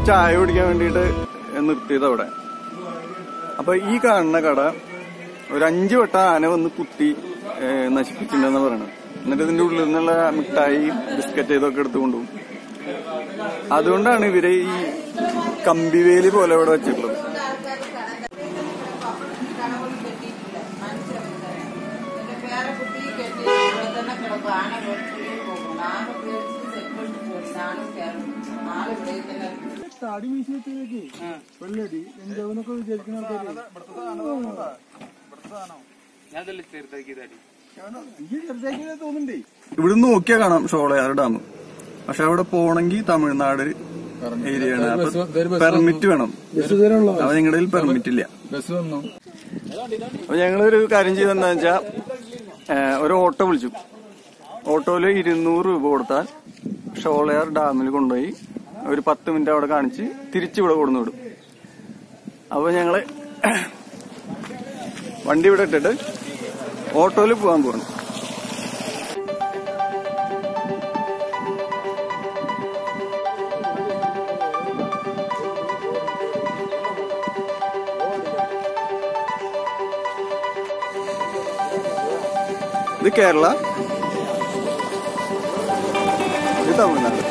ചായ കുടിക്കാൻ വേണ്ടിട്ട് നിർത്തിയത് അവിടെ. അപ്പൊ ഈ കാണുന്ന കട ഒരു 5 വട്ടം ആന വന്ന് കുത്തി നശിപ്പിച്ചിട്ടുണ്ടെന്ന് പറയണത്. എന്നിട്ട് ഇതിന്റെ ഉള്ളിൽ നിന്നുള്ള മിഠായി ബിസ്ക്കറ്റ് ഇതൊക്കെ എടുത്ത് കൊണ്ടുപോകും. അതുകൊണ്ടാണ് ഇവര് ഈ കമ്പിവേലി പോലെ ഇവിടെ വെച്ചിട്ടുള്ളത്. ഇവിടെ നോക്കിയാ കാണാം ഷോളയാർ ഡാം. പക്ഷെ അവിടെ പോണെങ്കിൽ തമിഴ്നാട് ഏരിയയാണ്. പെർമിറ്റ് വേണം. അപ്പൊ നിങ്ങളുടെ കയ്യിൽ പെർമിറ്റ് ഇല്ല. അപ്പൊ ഞങ്ങളൊരു കാര്യം ചെയ്തെന്താ വെച്ചാ ഒരു ഓട്ടോ വിളിച്ചു. ഓട്ടോയില് 200 രൂപ കൊടുത്താൽ ഷോളയാർ ഡാമിൽ കൊണ്ടുപോയി ഒരു 10 മിനിറ്റ് അവിടെ കാണിച്ച് തിരിച്ചിവിടെ കൊണ്ടുവന്ന് വിടും. അപ്പൊ ഞങ്ങള് വണ്ടി ഇവിടെ ഇട്ടിട്ട് ഓട്ടോയിൽ പോകാൻ പോകണം. ഇത് കേരള, ഇത് തമിഴ്നാട്.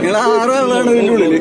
നിങ്ങൾ 6 ആളാണ് ഇതിന്റെ ഉള്ളില്.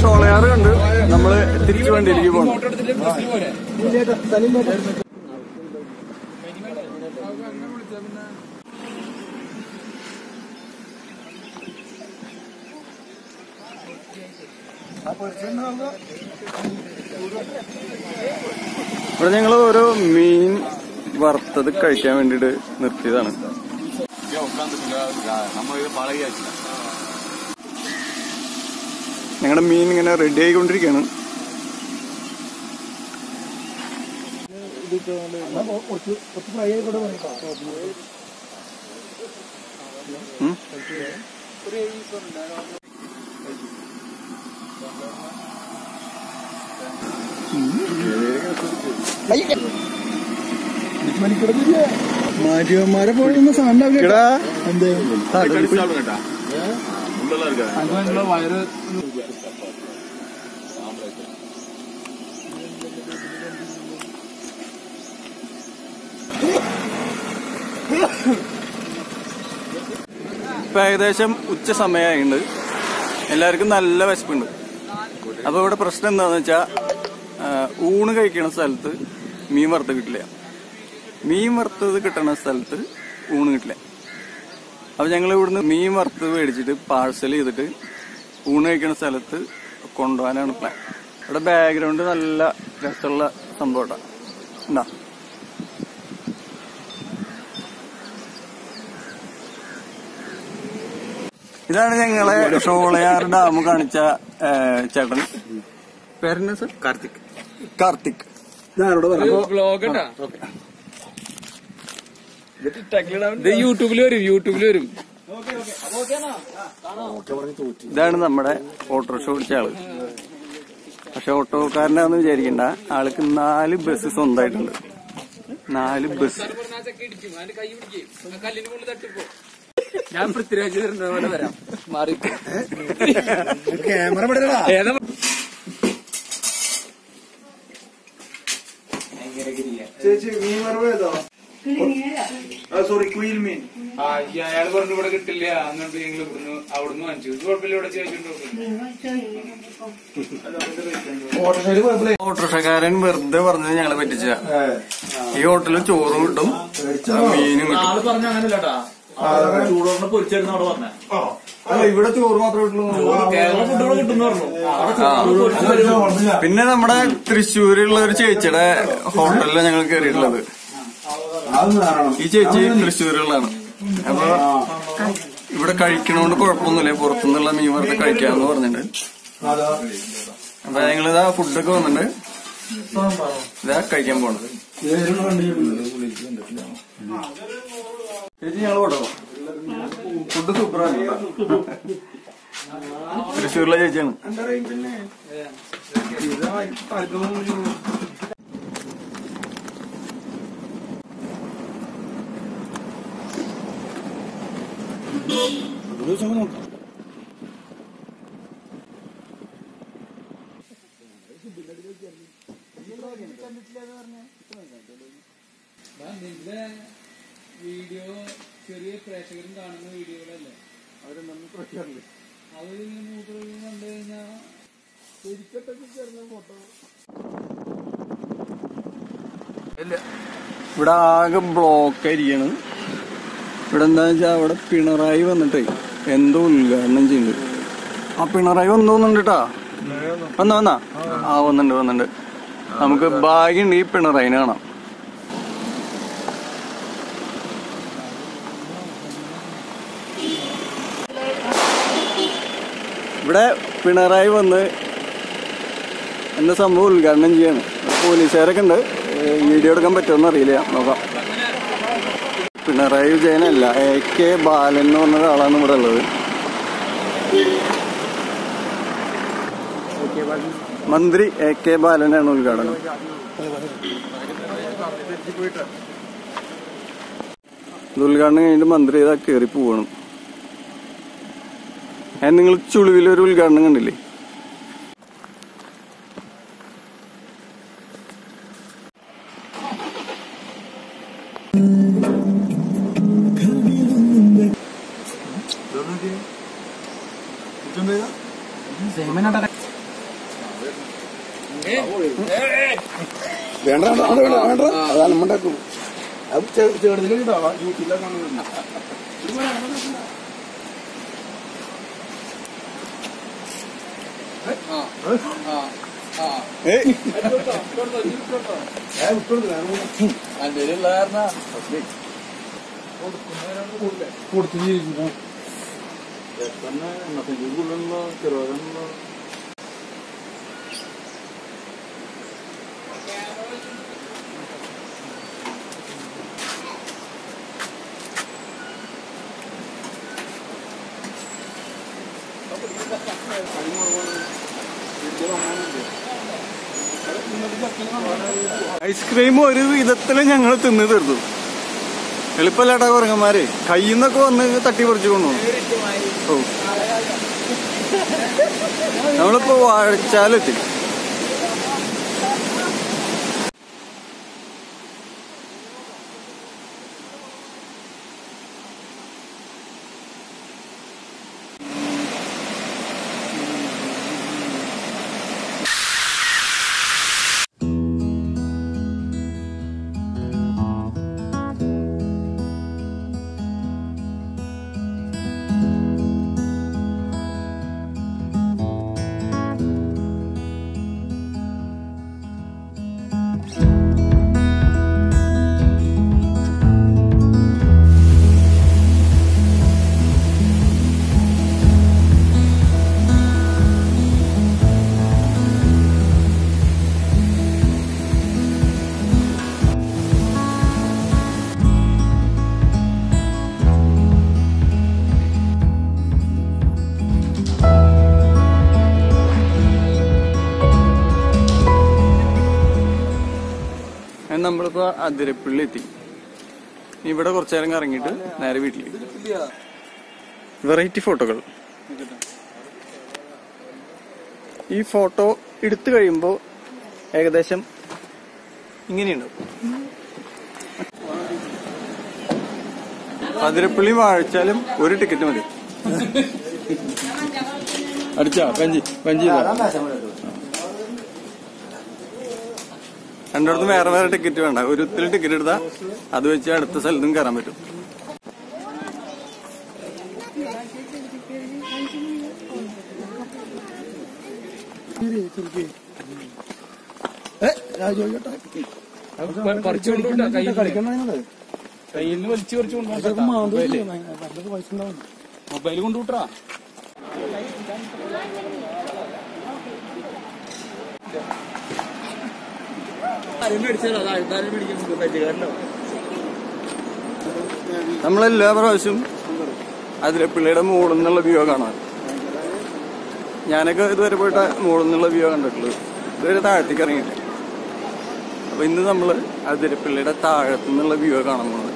ഷോളയാർ കണ്ട് നമ്മള് തിരിച്ചു വണ്ടിയിലേക്ക് പോകണം. ഇവിടെ ഞങ്ങൾ ഓരോ മീൻ വറുത്തത് കഴിക്കാൻ വേണ്ടിട്ട് നിർത്തിയതാണ്. ഞങ്ങളുടെ മീൻ ഇങ്ങനെ റെഡി ആയിക്കൊണ്ടിരിക്കുകയാണ്. മാറ്റിയന്മാരെ പോയിരുന്ന സാധനം വയറ് ഇപ്പൊ ഏകദേശം ഉച്ച സമയമായിട്ടുണ്ട്. എല്ലാവർക്കും നല്ല വിശപ്പുണ്ട്. അപ്പൊ ഇവിടെ പ്രശ്നം എന്താന്ന് വെച്ചാ ഊണ് കഴിക്കണ സ്ഥലത്ത് മീൻ വറുത്ത് കിട്ടില്ല, മീൻ വറുത്തത് കിട്ടണ സ്ഥലത്ത് ഊണ് കിട്ടില്ല. അപ്പൊ ഞങ്ങൾ ഇവിടുന്ന് മീൻ വറുത്തത് മേടിച്ചിട്ട് പാഴ്സൽ ചെയ്തിട്ട് ഊണ് കഴിക്കണ സ്ഥലത്ത് കൊണ്ടുപോകാനാണ് പ്ലാൻ. ഇവിടെ ബാക്ക്ഗ്രൗണ്ട് നല്ല രസമുള്ള സംഭവം ഉണ്ടാ. ഇതാണ് ഞങ്ങളെ ഷോളയാർ ഡാം കാണിച്ച ചേട്ടൻ. പേരെന്നാ സർ? കാർത്തിക്. യൂട്യൂബിൽ വരും. ഇതാണ് നമ്മുടെ ഓട്ടോറിക്ഷ ഓടിച്ച ആള്. പക്ഷെ ഓട്ടോക്കാരനാന്ന് വിചാരിക്കണ്ട, ആൾക്ക് 4 ബസ് സ്വന്തമായിട്ടുണ്ട്. 4 ബസ്. ഞാൻ പൃഥ്വിരാജ് പോലെ വരാം. മാറി ക്യാമറ ചേച്ചി മീൻ വറവേതോ? സോറി, കുയിൽ മീൻ. അയാള് പറഞ്ഞു ഇവിടെ കിട്ടില്ല, എന്നിട്ട് ഞങ്ങൾ ഇവിടുന്ന് അവിടുന്ന് വാങ്ങിച്ചു. കുഴപ്പമില്ല, ഇവിടെ ചോദിച്ചിട്ടുണ്ടോ? ഓട്ടോറിക്ഷക്കാരൻ വെറുതെ പറഞ്ഞത് ഞങ്ങളെ പറ്റിച്ച. ഈ ഹോട്ടലിൽ ചോറും കിട്ടും, മീനും കിട്ടും. ആള് പറഞ്ഞ അങ്ങനല്ലട്ടാ, ചൂടോറിന് പൊരിച്ചിരുന്ന അവിടെ പറഞ്ഞ. അല്ല, ഇവിടെ ചോറ് മാത്രമേ കേരള ഫുഡുകൾ കിട്ടുന്ന പറഞ്ഞു. പിന്നെ നമ്മുടെ തൃശ്ശൂരുള്ള ഒരു ചേച്ചിയുടെ ഹോട്ടലിലാണ് ഞങ്ങൾ കയറിയിട്ടുള്ളത്. ഈ ചേച്ചി തൃശ്ശൂരുള്ളതാണ്. അപ്പൊ ഇവിടെ കഴിക്കണോണ്ട് കുഴപ്പമൊന്നുമില്ല, പുറത്തുനിന്നുള്ള മീൻ വറുത്ത് കഴിക്കാന്ന് പറഞ്ഞിട്ടുണ്ട്. അപ്പൊ ഞങ്ങളിതാ ഫുഡൊക്കെ വന്നിട്ടുണ്ട്, ഇതാ കഴിക്കാൻ പോണത്. ചേച്ചി ഞങ്ങൾ പോട്ടോ, ഫുഡ് സൂപ്പറാണ്. തൃശ്ശൂരിലെ ചേച്ചിയാണ്. വീഡിയോ ചെറിയ പ്രേക്ഷകരും കാണുന്ന വീഡിയോകളല്ലേ, അവരെന്താ പ്രശ്നമില്ല. അവരിങ്ങനെ മൂത്രം കണ്ടു കഴിഞ്ഞാൽ ശരിക്കട്ടൊക്കെ ചേർന്ന ഫോട്ടോ. ഇവിടെ ആകെ ബ്ലോക്ക് ആയിരിക്കാണ്. ഇവിടെ എന്താന്ന് വെച്ചാ അവിടെ പിണറായി വന്നിട്ടേ എന്തോ ഉദ്ഘാടനം ചെയ്യുന്നുണ്ട്. ആ പിണറായി വന്നോന്നുണ്ട് കേട്ടാ. വന്നാ വന്നിട്ടുണ്ട്. നമുക്ക് ഭാഗ്യമുണ്ട് ഈ പിണറായിനെ കാണാം. ഇവിടെ പിണറായി വന്ന് എന്താ സംഭവം ഉദ്ഘാടനം ചെയ്യാണ്. പോലീസുകാരൊക്കെ ഉണ്ട്, വീഡിയോ എടുക്കാൻ പറ്റുമെന്ന് അറിയില്ല, നോക്കാം. പിണറായി വിജയനല്ല, AK ബാലൻ എന്ന് പറഞ്ഞ ഒരാളാണ് ഇവിടെ ഉള്ളത്. മന്ത്രി AK ബാലനാണ് ഉദ്ഘാടനം. ഇത് ഉദ്ഘാടനം കഴിഞ്ഞിട്ട് മന്ത്രി ഇതാ കയറി പോവണം. നിങ്ങൾ ചുളിവിലൊരു ഉദ്ഘാടനം കണ്ടില്ലേ? വേണ്ട അതാ നമ്മണ്ടാക്കും. അത് ചെറുതിലുണ്ടോ യൂട്യൂബിലൊക്കെ ഐസ്ക്രീം ഒരു വിധത്തില് ഞങ്ങൾ തിന്ന് തീർത്തു. എളുപ്പമല്ലാട്ടാ കുരങ്ങന്മാര് കയ്യിൽ നിന്നൊക്കെ വന്ന് തട്ടി പറിച്ചു കൊണ്ടുപോകും. ഓ, നമ്മളിപ്പോ വാഴച്ചാലെത്തി. നമ്മളിപ്പോ അതിരപ്പള്ളി എത്തി. ഇവിടെ കുറച്ചു നേരം കറങ്ങിയിട്ട് നേരെ വീട്ടിലേക്ക്. വെറൈറ്റി ഫോട്ടോകൾ. ഈ ഫോട്ടോ എടുത്തു കഴിയുമ്പോ ഏകദേശം ഇങ്ങനെയുണ്ടാവും. അതിരപ്പള്ളി വാഴച്ചാലും ഒരു ടിക്കറ്റ് മതി. അടിച്ചാ പഞ്ചി രണ്ടിടത്തും വേറെ വേറെ ടിക്കറ്റ് വേണ്ട. ഒരുത്തിൽ ടിക്കറ്റ് എടുത്താ അത് വെച്ച് അടുത്ത സ്ഥലത്തും കയറാൻ പറ്റും. മൊബൈൽ കൊണ്ടുവിട്ടാ നമ്മളെല്ലാ പ്രാവശ്യവും അതിരപ്പള്ളിയുടെ മുകളിൽ നിന്നുള്ള വ്യൂ കാണാൻ. ഞാനൊക്കെ ഇതുവരെ പോയിട്ട് മുകളിൽ നിന്നുള്ള വ്യൂ കണ്ടിട്ടുള്ളത്. ഇതുവരെ താഴത്തേക്ക് ഇറങ്ങിയില്ല. അപ്പൊ ഇന്ന് നമ്മള് അതിരപ്പള്ളിയുടെ താഴത്തു നിന്നുള്ള വ്യൂ കാണാൻ പോകുന്നത്.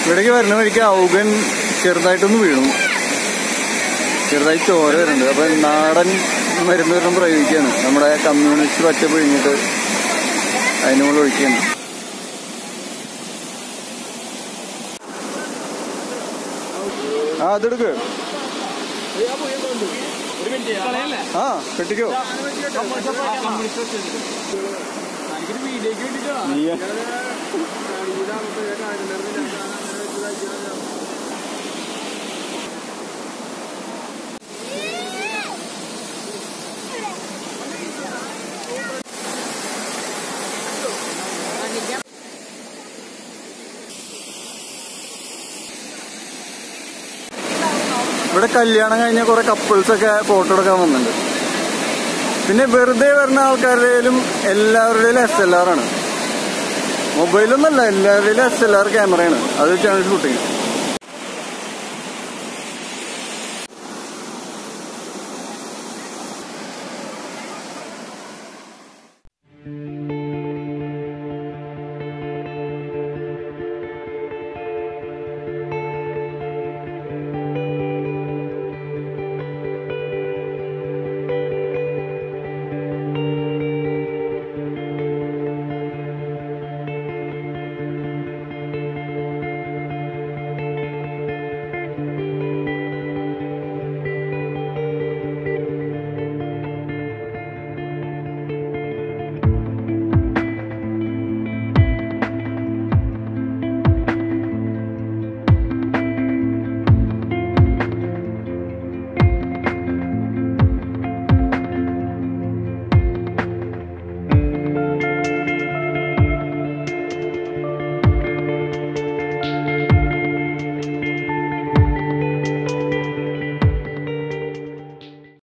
ഇവിടേക്ക് വരുന്ന വഴിക്ക് ഔഗൻ ചെറുതായിട്ടൊന്ന് വീണു. ചെറുതായി ചോര വരുന്നുണ്ട്. അപ്പൊ നാടൻ മരുന്ന് വരണം പ്രയോഗിക്കുകയാണ്. നമ്മുടെ കമ്മ്യൂണിസ്റ്റ് പച്ച പിഴിഞ്ഞിട്ട് അതിന് മുകളിൽ ഒഴിക്കുകയാണ്. അതെടുക്ക്. ആ കെട്ടിക്കോ. കല്യാണം കഴിഞ്ഞ കുറെ കപ്പിൾസൊക്കെ ഫോട്ടോ എടുക്കാൻ വന്നിട്ടുണ്ട്. പിന്നെ വെറുതെ വരുന്ന ആൾക്കാരുടെയും എല്ലാവരുടെയും SLR ആണ്. മൊബൈലൊന്നല്ല, എല്ലാവരുടെയും SLR ക്യാമറയാണ്. അത് വെച്ചാണ് ഷൂട്ടിങ്.